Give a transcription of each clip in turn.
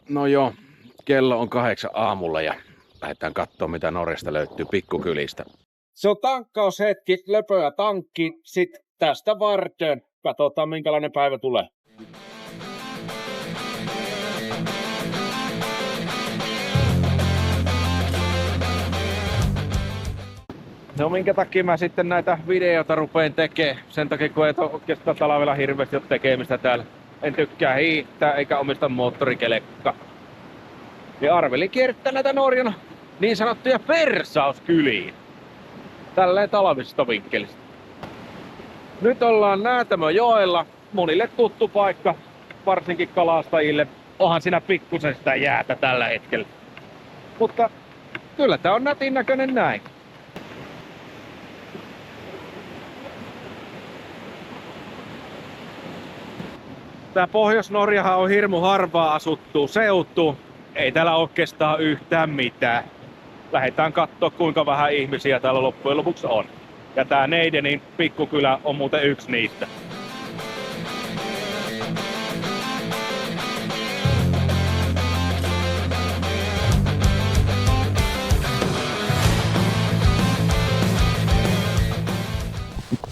No joo, kello on 8 aamulla ja lähdetään katsomaan mitä Norjasta löytyy pikkukylistä. Se on tankkaushetki, löpöä tankki, sit tästä varten. Katsotaan minkälainen päivä tulee. No minkä takia mä sitten näitä videoita rupeen tekemään? Sen takia kun ei oikeastaan talvella hirveästi ole tekemistä täällä. En tykkää hiihtää eikä omista moottorikelekka. Ja arvelin kiertää näitä Norjan niin sanottuja persauskyliin. Tälleen talvisesta vinkkelistä. Nyt ollaan Näätämöjoella. Monille tuttu paikka, varsinkin kalastajille. Onhan siinä pikkusen sitä jäätä tällä hetkellä. Mutta kyllä tää on nätin näköinen näin. Tää Pohjois-Norjahan on hirmu harvaa asuttua seutu. Ei täällä oikeastaan yhtään mitään. Lähdetään kattoo kuinka vähän ihmisiä täällä loppujen lopuksi on. Ja tää Neidenin pikkukylä on muuten yksi niistä.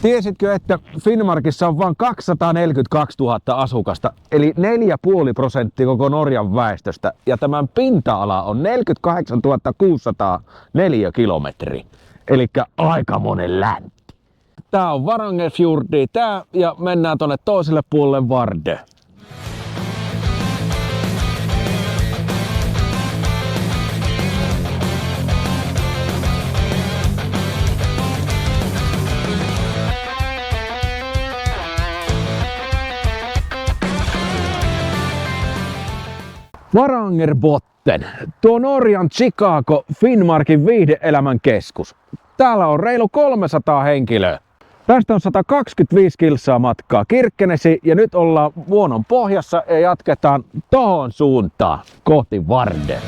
Tiesitkö, että Finnmarkissa on vain 242 000 asukasta, eli 4,5% koko Norjan väestöstä, ja tämän pinta-ala on 48 600 neliökilometriä, eli aikamoinen läntti. Tää on Varangerfjordi tää, ja mennään tonne toiselle puolelle Vardø. Varangerbotten, tuo Norjan Chicago, Finnmarkin viihde-elämän keskus. Täällä on reilu 300 henkilöä. Tästä on 125 kilsaa matkaa Kirkkenesiin ja nyt ollaan Vuonon pohjassa ja jatketaan tohon suuntaan kohti Vardø.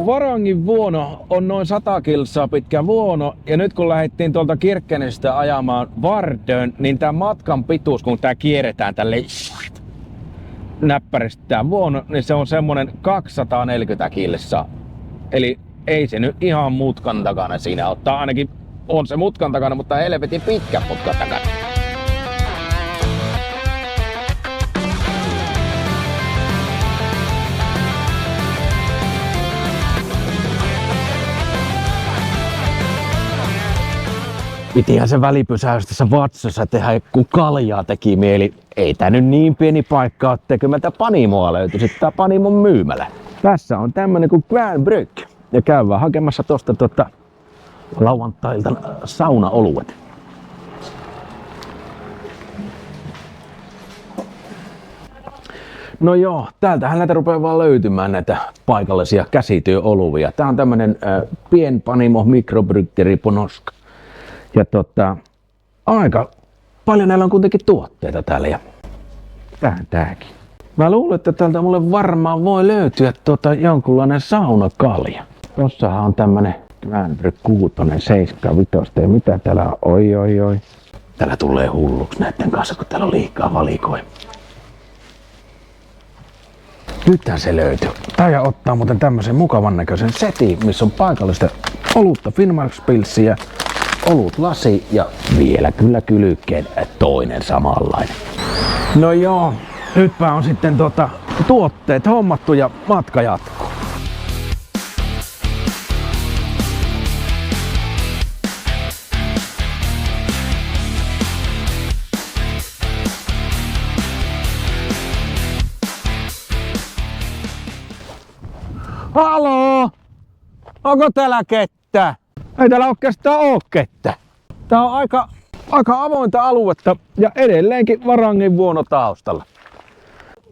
Varangin vuono on noin 100 kilsaa pitkä vuono ja nyt kun lähdettiin tuolta Kirkkenestä ajamaan Vardøön, niin tämän matkan pituus, kun tää kierretään tälle näppärästi tää vuono, niin se on semmonen 240 kilsaa. Eli ei se nyt ihan mutkan takana siinä ottaa, ainakin on se mutkan takana, mutta helvetin pitkä mutkan takana. Pitihän se välipysäys tässä Vatsassa tehdä, kun kaljaa teki mieli. Ei tää nyt niin pieni paikka ole, tekemättä Panimoa löytyisi tää Panimon myymälä. Tässä on tämmönen kuin Kväänbrygg. Ja käydään hakemassa tosta lauantailta saunaoluet. No joo, täältähän näitä rupeaa vaan löytymään näitä paikallisia käsityöoluvia. Tää on tämmönen pienpanimo mikrobryggeri på norsk. Ja aika paljon näillä on kuitenkin tuotteita täällä ja tääkin. Mä luulen, että täältä mulle varmaan voi löytyä jonkunlainen saunakalja. Tossahan on tämmönen Kväänbrygg 6, 7, 5 ja mitä täällä on? Oi. Täällä tulee hulluksi näiden kanssa, kun täällä on liikaa valikoja. Nythän se löytyy. Taija ottaa muuten tämmösen mukavan näköisen setin, missä on paikallista olutta Finnmarkspilssiä, olut lasi ja vielä kyllä kylykkeen toinen samanlainen. No joo, nytpä on sitten tuotteet hommattu ja matka jatkuu. Haloo! Onko täällä kettä? Ei täällä oikeastaan oo kettä. Tää on aika avointa aluetta ja edelleenkin Varangin vuono taustalla.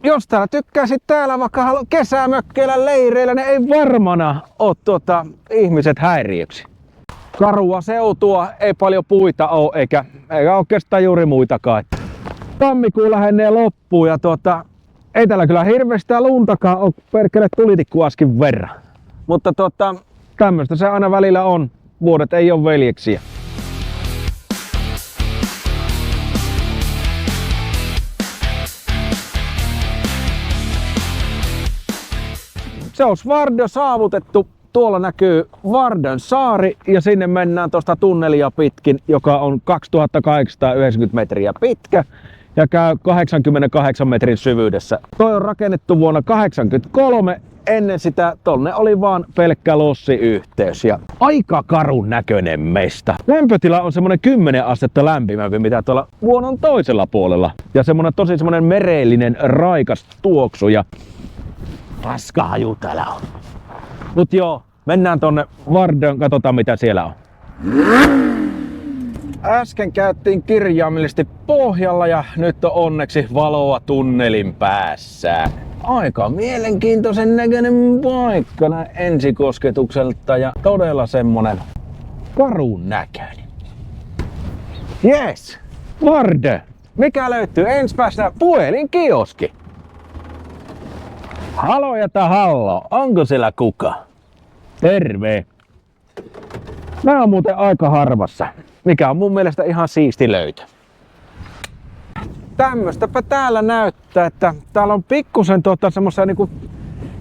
Jos täällä tykkäisit täällä vaikka kesämökkeillä leireillä, niin ei varmana oo ihmiset häiriöksi. Karua seutua, ei paljon puita oo eikä oikeastaan juuri muitakaan. Tammikuu lähenee loppuun ja ei täällä kyllä hirveästi luntakaan oo perkele tulitikkuaskin verran. Mutta tämmöistä se aina välillä on. Vuodet ei ole veljeksiä. Se on Vardö saavutettu. Tuolla näkyy Vardön saari ja sinne mennään tuosta tunnelia pitkin, joka on 2890 metriä pitkä ja käy 88 metrin syvyydessä. Toi on rakennettu vuonna 1983. Ennen sitä tonne oli vaan pelkkä lossiyhteys ja aika karun näköinen mesta. Lämpötila on semmonen 10 astetta lämpimämpi mitä tuolla vuonon toisella puolella. Ja semmonen merellinen raikas tuoksu ja paskahaju täällä on. Mut joo, mennään tonne Vardöön, katsotaan mitä siellä on. Äsken käyttiin kirjaimellisesti pohjalla ja nyt on onneksi valoa tunnelin päässä. Aika mielenkiintoisen näköinen paikka näin ensikosketukselta ja todella semmonen karun näköinen. Jes, Vardö. Mikä löytyy? Ensimmäisenä puhelinkioski. Halo ja hallo, onko siellä kuka? Terve. Nää on muuten aika harvassa, mikä on mun mielestä ihan siisti löytö. Tämmöstäpä täällä näyttää, että täällä on pikkusen semmosia niinku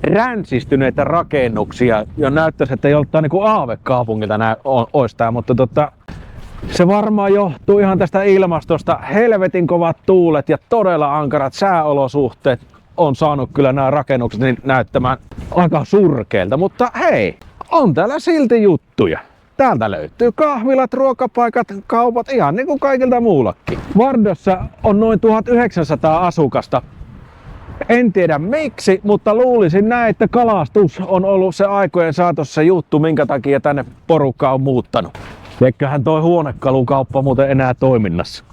ränsistyneitä rakennuksia ja näyttäisi, että joltain niinku aavekaupungilta ois tää, mutta se varmaan johtuu ihan tästä ilmastosta. Helvetin kovat tuulet ja todella ankarat sääolosuhteet on saanut kyllä nämä rakennukset näyttämään aika surkeilta, mutta hei, on täällä silti juttuja. Täältä löytyy kahvilat, ruokapaikat, kaupat, ihan niin kuin kaikilta muullakin. Vardössä on noin 1900 asukasta. En tiedä miksi, mutta luulisin näin, että kalastus on ollut se aikojen saatossa juttu, minkä takia tänne porukka on muuttanut. Eiköhän toi huonekalukauppa muuten enää toiminnassa.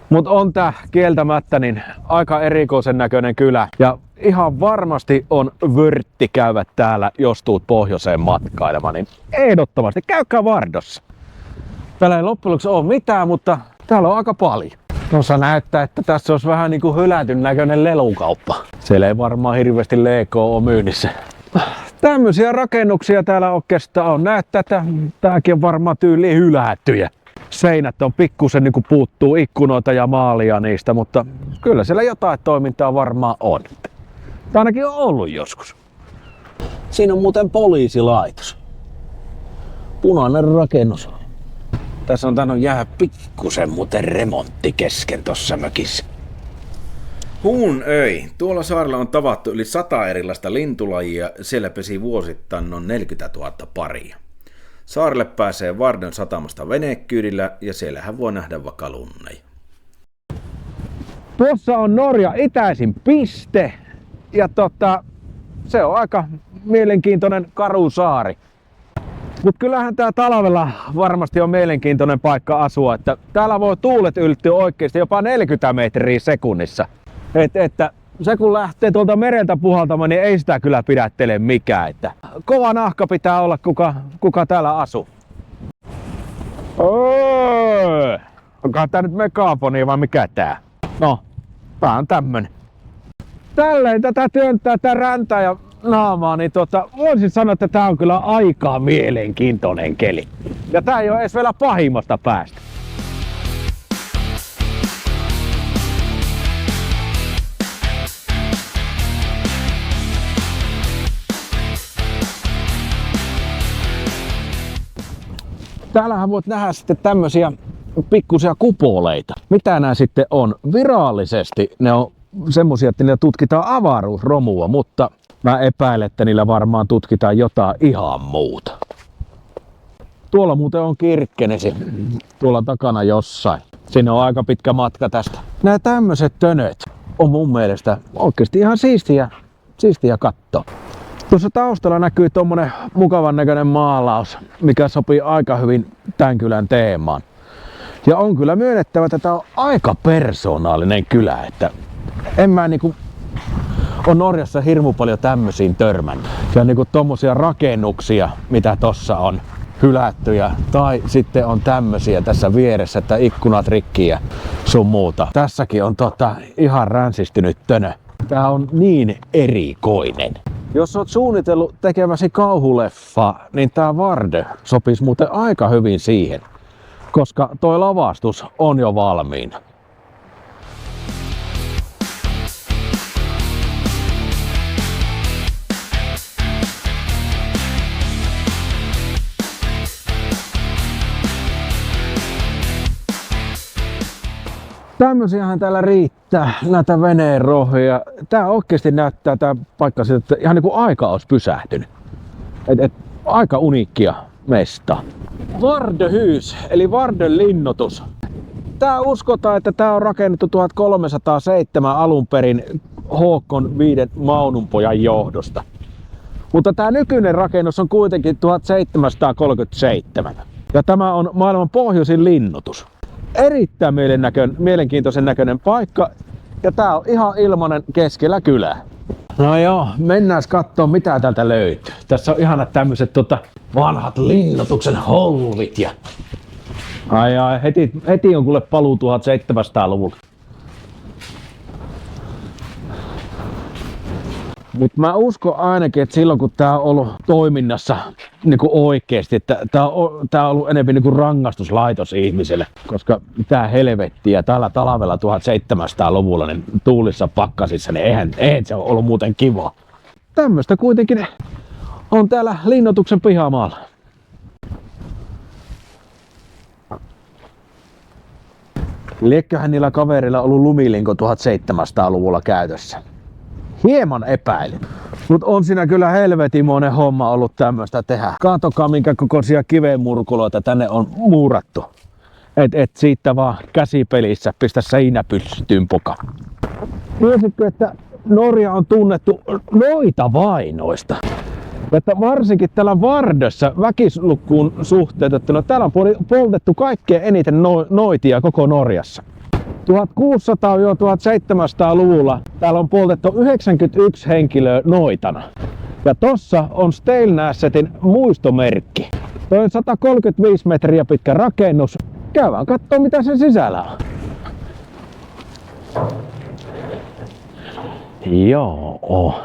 Mutta on tää kieltämättä niin aika erikoisen näköinen kylä ja ihan varmasti on vörtti käyvät täällä, jos tuut pohjoiseen matkailemaan, niin ehdottomasti käykää Vardossa. Täällä ei loppujen lopuksi ole mitään, mutta täällä on aika paljon. Tuossa näyttää, että tässä olisi vähän niinku hylätyn näköinen lelukauppa. Siellä ei varmaan hirveästi leekoa ole myynnissä. Tämmöisiä rakennuksia täällä oikeastaan on. Näyttää, että tääkin on varmaan tyyliin hylättyjä. Seinät on pikkusen niinku puuttuu ikkunoita ja maalia niistä, mutta kyllä siellä jotain toimintaa varmaan on. Tai ainakin on ollut joskus. Siinä on muuten poliisilaitos. Punainen rakennus. Tässä on tainnut jäädä pikkusen muuten remontti kesken tossa mökissä. Huun öi. Tuolla saarella on tavattu yli 100 erilaista lintulajia. Siellä pesi vuosittain noin 40 000 paria. Saarelle pääsee Vardön satamasta venekyydillä ja siellähän voi nähdä vaikka lunneja. Tuossa on Norja itäisin piste ja se on aika mielenkiintoinen karu saari. Mut kyllähän tää talvella varmasti on mielenkiintoinen paikka asua, että täällä voi tuulet ylittyä oikeesti jopa 40 metriä sekunnissa. Että se kun lähtee tuolta mereltä puhaltamaan, niin ei sitä kyllä pidättele mikään. Että kova nahka pitää olla, kuka täällä asuu. Onkohan tää nyt megafoni vai mikä tää? No, tää on tämmönen. Tälleen tätä työntää tää räntää ja naamaa, niin voisin sanoa, että tää on kyllä aika mielenkiintoinen keli. Ja tää ei oo edes vielä pahimmasta päästä. Täällähän voit nähdä sitten tämmösiä pikkusia kupoleita. Mitä nämä sitten on? Virallisesti ne on semmosia, että niillä tutkitaan avaruusromua, mutta mä epäilen, että niillä varmaan tutkitaan jotain ihan muuta. Tuolla muuten on Kirkkenesi, tuolla takana jossain. Sinne on aika pitkä matka tästä. Nämä tämmöiset tönöt on mun mielestä oikeasti ihan siistiä katsoa. Tuossa taustalla näkyy tommonen mukavan näköinen maalaus, mikä sopii aika hyvin tämän kylän teemaan. Ja on kyllä myönnettävä, että tää on aika persoonallinen kylä, että en mä on Norjassa hirmu paljon tämmöisiin törmännyt. Ja tommosia rakennuksia, mitä tossa on hylättyjä, tai sitten on tämmösiä tässä vieressä, että ikkunat rikki ja sun muuta. Tässäkin on ihan ränsistynyt tönö. Tää on niin erikoinen. Jos oot suunnitellut tekemäsi kauhuleffa, niin tää Vardö sopisi muuten aika hyvin siihen, koska toi lavastus on jo valmiina. Tämmösiähän täällä riittää, näitä veneen rohia. Tää oikeesti näyttää tää paikka siltä, että ihan niinku aika olisi pysähtynyt. Aika uniikkia mesta. Vardöhus, eli Vardön linnoitus. Tää uskotaan, että tää on rakennettu 1307 alun perin Håkon 5 Maununpojan johdosta. Mutta tää nykyinen rakennus on kuitenkin 1737. Ja tämä on maailman pohjoisin linnoitus. Erittäin mielenkiintoisen näköinen paikka, ja tää on ihan ilmanen keskellä kylää. No joo, mennään kattoo mitä täältä löytyy. Tässä on ihanat tämmöiset vanhat linnoituksen holvit ja... Ai heti on kuule paluu 1700-luvulla. Mutta mä uskon ainakin, että silloin kun tää on ollut toiminnassa niinku oikeesti, että tää on ollut enemmän niinku rangaistuslaitos ihmiselle, koska tää helvetti ja täällä talvella 1700-luvulla niin tuulissa pakkasissa, niin eihän se ole ollut muuten kiva. Tämmöstä kuitenkin on täällä linnoituksen pihamaalla. Liekköhän niillä kaverilla ollut lumilinko 1700-luvulla käytössä? Hieman epäilin. Mut on siinä kyllä helvetimoinen homma ollut tämmöstä tehdä. Katsokaa minkä kokoisia kivenmurkuloita tänne on muurattu. Et siitä vaan käsipelissä pistä seinä pystyyn poka. Tiesitkö, että Norja on tunnettu noitavainoista? Että varsinkin täällä Vardössä väkilukuun suhteutettuna täällä on poltettu kaikkein eniten noitia koko Norjassa. 1600-1700-luvulla täällä on poltettu 91 henkilöä noitana. Ja tossa on Steilnäsetin muistomerkki. Toi on 135 metriä pitkä rakennus. Käydään kattoo mitä sen sisällä on. Joo.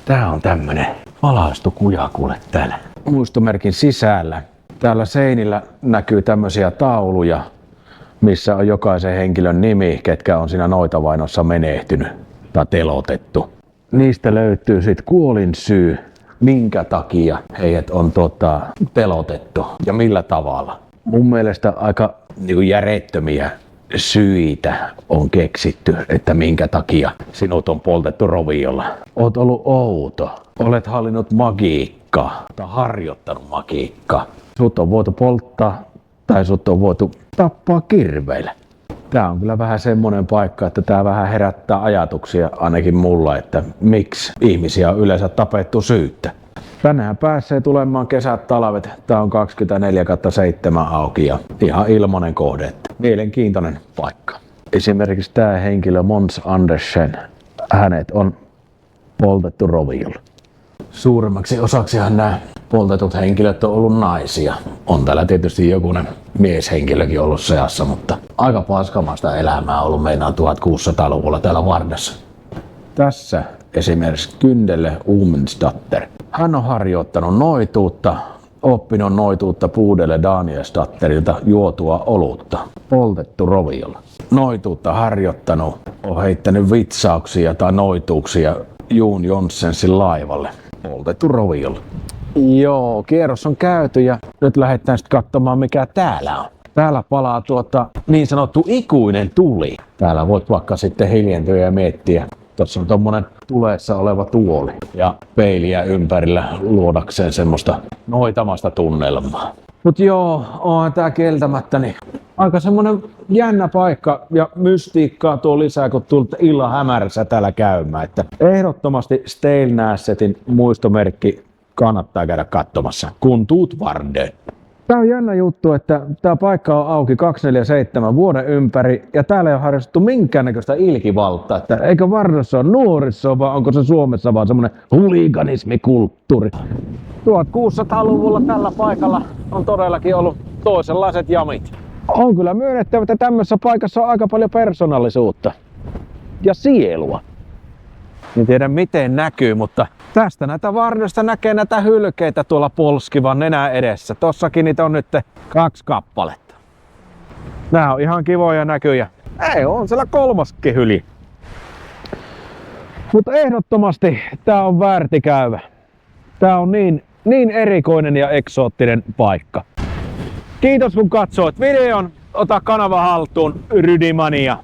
Tää on tämmönen valaistu kuja kuule täällä. Muistomerkin sisällä. Täällä seinillä näkyy tämmösiä tauluja, missä on jokaisen henkilön nimi, ketkä on siinä noitavainossa menehtynyt tai telotettu. Niistä löytyy sitten kuolinsyy, minkä takia heidät on telotettu ja millä tavalla. Mun mielestä aika järjettömiä syitä on keksitty, että minkä takia sinut on poltettu roviolla. Oot ollut outo, olet hallinnut magiikkaa tai harjoittanut magiikkaa. Sut on voitu polttaa tai sut on voitu tappaa kirveillä. Tää on kyllä vähän semmonen paikka, että tää vähän herättää ajatuksia ainakin mulla, että miksi ihmisiä on yleensä tapettu syyttä. Tännehän pääsee tulemaan kesät, talvet. Tää on 24/7 auki ja ihan ilmanen kohde. Mielenkiintoinen paikka. Esimerkiksi tää henkilö Mons Andersen, hänet on poltettu roviolla. Suurimmaksi osaksihan nämä poltetut henkilöt on ollut naisia. On täällä tietysti jokunen mieshenkilökin ollut seassa, mutta aika paskamasta elämää on ollut meinaan 1600-luvulla täällä Vardassa. Tässä esimerkiksi Kyndele Umensdatter. Hän on harjoittanut noituutta, oppinut noituutta Puudelle Danielsdatterilta juotua olutta. Poltettu roviolla. Noituutta harjoittanut, on heittänyt vitsauksia tai noituuksia Jon Jonssensin laivalle. Poltettu roviolla. Joo, kierros on käyty ja nyt lähdetään sitten katsomaan mikä täällä on. Täällä palaa niin sanottu ikuinen tuli. Täällä voit vaikka sitten hiljentyä ja miettiä. Tuossa on tommonen tulessa oleva tuoli ja peiliä ympärillä luodakseen semmoista noitamasta tunnelmaa. Mut joo, onhan tää kieltämättä niin aika semmonen jännä paikka ja mystiikkaa tuo lisää, kun tulet illan hämärässä täällä käymään. Että ehdottomasti Steilnäsetin muistomerkki kannattaa käydä katsomassa, kun tuut Vardöön. Tää on jännä juttu, että tää paikka on auki 24/7 vuoden ympäri ja täällä ei ole harrastettu minkäännäköistä ilkivaltaa. Että eikö Vardössä ole nuoriso, vai onko se Suomessa vaan semmonen huliganismikulttuuri? 1600-luvulla tällä paikalla on todellakin ollut toisenlaiset jamit. On kyllä myönnettävä, että tämmöisessä paikassa on aika paljon persoonallisuutta ja sielua. En tiedä miten näkyy, mutta tästä näitä varjosta näkee näitä hylkeitä tuolla polskivan nenä edessä. Tossakin niitä on nyt 2 kappaletta. Nää on ihan kivoja näkyjä. Ei, on siellä 3. hylje. Mutta ehdottomasti tää on väärti käydä. Tää on niin erikoinen ja eksoottinen paikka. Kiitos kun katsoit videon. Ota kanava haltuun, Rydimania.